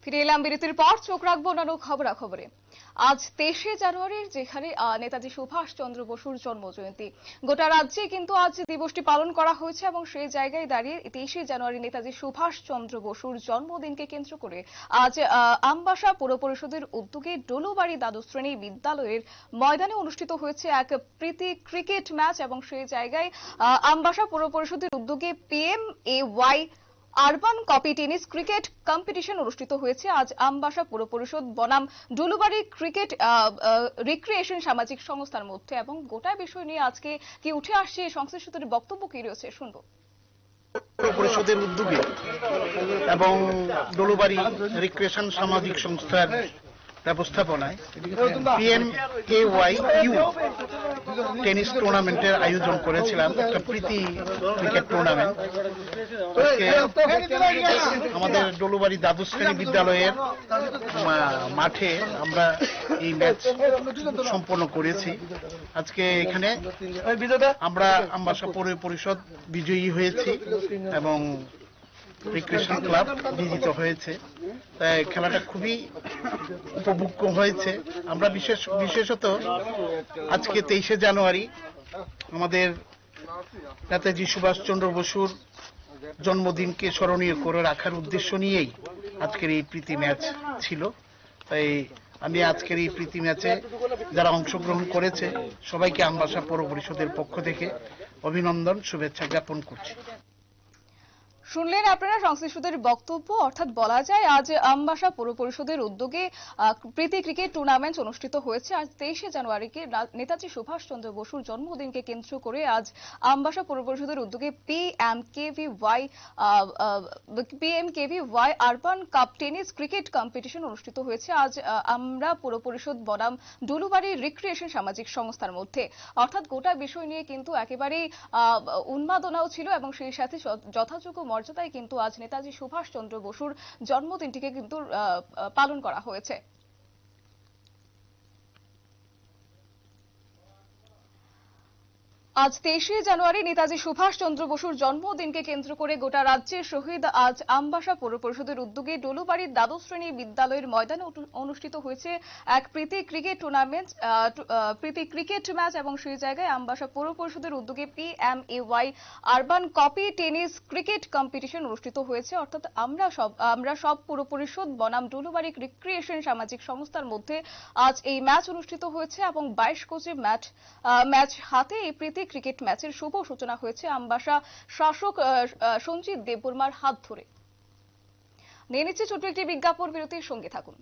ফিরে এলাম বিরতির পর। চোখ রাখবো অন্যান্য খবরাখবরে। আজ 23শে জানুয়ারির যেখানে নেতাজি সুভাষ চন্দ্র বসুর জন্মজয়ন্তী, গোটা রাজ্যে কিন্তু আজ দিবসটি পালন করা হয়েছে এবং সেই জায়গায় দাঁড়িয়ে 23শে জানুয়ারি নেতাজি সুভাষ চন্দ্র বসুর জন্মদিনকে কেন্দ্র করে আজ আমবাসা পৌর পরিষদের উদ্যোগে ডলুবাড়ি দ্বাদশ শ্রেণী বিদ্যালয়ের ময়দানে অনুষ্ঠিত হয়েছে এক প্রীতি ক্রিকেট ম্যাচ এবং সেই জায়গায় আমবাসা পৌর পরিষদের উদ্যোগে PMAY urban copy tennis cricket competition অনুষ্ঠিত হয়েছে আজ আমবাসা পৌর পরিষদ বনাম ডলুবাড়ি ক্রিকেট রিক্রিয়েশন সামাজিক সংস্থার মধ্যে। এবং গোটা বিষয় নিয়ে আজকে কি উঠে আসছে, সংশ্লিষ্টদের বক্তব্য কি রয়েছে শুনবো। পরিষদের উদ্যোগে এবং ডলুবাড়ি রিক্রিয়েশন সামাজিক সংস্থার ব্যবস্থাপনায় PMAY টেনিস টুর্নামেন্টের আয়োজন করেছিলাম, একটা প্রীতি ক্রিকেট টুর্নামেন্ট। আমাদের ডলুবাড়ি দ্বাদশ শ্রেণী বিদ্যালয়ের মাঠে আমরা এই ম্যাচ সম্পন্ন করেছি। আজকে এখানে আমরা আমবাসা পৌর পরিষদ বিজয়ী হয়েছি এবং রিক্রিয়েশন ক্লাব বিজিত হয়েছে। তাই খেলাটা খুবই উপভোগ্য হয়েছে। আমরা বিশেষত আজকে 23শে জানুয়ারি আমাদের নেতাজি সুভাষচন্দ্র বসুর জন্মদিনকে স্মরণীয় করে রাখার উদ্দেশ্য নিয়েই আজকের এই প্রীতি ম্যাচ ছিল। তাই আমি আজকের এই প্রীতি ম্যাচে যারা অংশগ্রহণ করেছে সবাইকে আমবাসা পৌর পরিষদের পক্ষ থেকে অভিনন্দন, শুভেচ্ছা জ্ঞাপন করছি। শুনলেন আপনারা সংশ্লিষ্টদের বক্তব্য। অর্থাৎ বলা যায় আজ আমবাসা পৌর পরিষদের উদ্যোগে প্রীতি ক্রিকেট টুর্নামেন্ট অনুষ্ঠিত হয়েছে। আজ 23শে জানুয়ারিকে নেতাজি সুভাষ চন্দ্র বসুর জন্মদিনকে কেন্দ্র করে আজ আমবাসা পৌর পরিষদের উদ্যোগে PMKVY urban cup tennis cricket competition অনুষ্ঠিত হয়েছে আজ আমরা পৌর পরিষদ বনাম ডলুবাড়ি রিক্রিয়েশন সামাজিক সংস্থার মধ্যে। অর্থাৎ গোটা বিষয় নিয়ে কিন্তু একেবারেই উন্মাদনাও ছিল এবং সেই সাথে যথাযোগ্য মর্যাদায় কিন্তু আজ নেতাজি সুভাষ চন্দ্র বসুর জন্মদিনটিকে কিন্তু পালন করা হয়েছে। আজ 23শে জানুয়ারি নেতাজি সুভাষ চন্দ্র বসুর জন্মদিনকে কেন্দ্র করে গোটা রাজ্যের শহীদ আজ আমবাসা পৌর পরিষদের উদ্যোগে ডলুবাড়ির দ্বাদশ শ্রেণী বিদ্যালয়ের ময়দানে অনুষ্ঠিত হয়েছে এক প্রীতি ক্রিকেট টুর্নামেন্ট, প্রীতি ক্রিকেট ম্যাচ এবং সেই জায়গায় আমবাসা পৌর পরিষদের উদ্যোগে PMAY urban copy tennis cricket competition অনুষ্ঠিত হয়েছে। অর্থাৎ আমরা সব পৌর পরিষদ বনাম ডলুবাড়ি রিক্রিয়েশন সামাজিক সংস্থার মধ্যে আজ এই ম্যাচ অনুষ্ঠিত হয়েছে এবং 22 কোচে ম্যাচ হাতে এই প্রীতি ক্রিকেট ম্যাচের শুভ সূচনা হয়েছে আমবাসা শাসক সঞ্জিত দেববর্মার হাত ধরে। নিয়ে নিচ্ছে ছোট্ট একটি বিজ্ঞাপন বিরতির, সঙ্গে থাকুন।